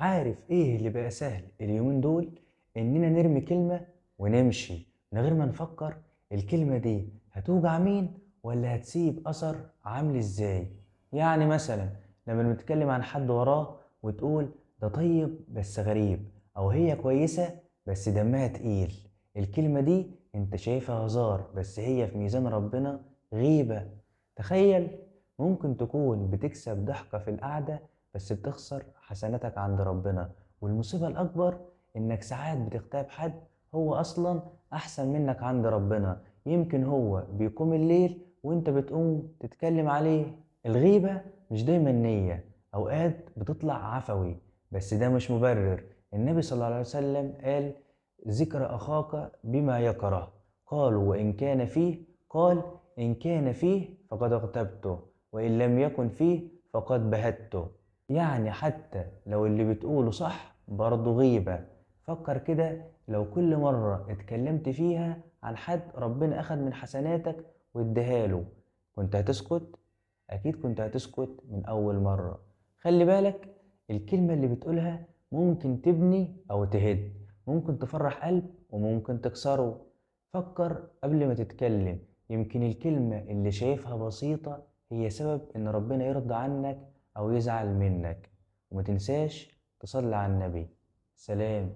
عارف ايه اللي بقى سهل اليومين دول؟ اننا نرمي كلمة ونمشي من غير ما نفكر الكلمة دي هتوجع مين ولا هتسيب اثر عامل ازاي. يعني مثلا لما بنتكلم عن حد وراه وتقول ده طيب بس غريب، او هي كويسة بس دمها تقيل، الكلمة دي انت شايفها هزار بس هي في ميزان ربنا غيبة. تخيل، ممكن تكون بتكسب ضحكة في القعدة بس بتخسر حسناتك عند ربنا. والمصيبة الأكبر إنك ساعات بتغتاب حد هو أصلا أحسن منك عند ربنا، يمكن هو بيقوم الليل وإنت بتقوم تتكلم عليه. الغيبة مش دايما نية، أوقات بتطلع عفوي، بس ده مش مبرر. النبي صلى الله عليه وسلم قال: ذكر أخاك بما يكره، قالوا وإن كان فيه، قال إن كان فيه فقد اغتبته، وإن لم يكن فيه فقد بهته. يعني حتى لو اللي بتقوله صح برضه غيبة. فكر كده، لو كل مرة اتكلمت فيها عن حد ربنا أخد من حسناتك واداهاله، كنت هتسكت؟ أكيد كنت هتسكت من أول مرة. خلي بالك، الكلمة اللي بتقولها ممكن تبني أو تهد، ممكن تفرح قلب وممكن تكسره. فكر قبل ما تتكلم، يمكن الكلمة اللي شايفها بسيطة هي سبب إن ربنا يرضى عنك أو يزعل منك. وما تنساش تصلي على النبي. سلام.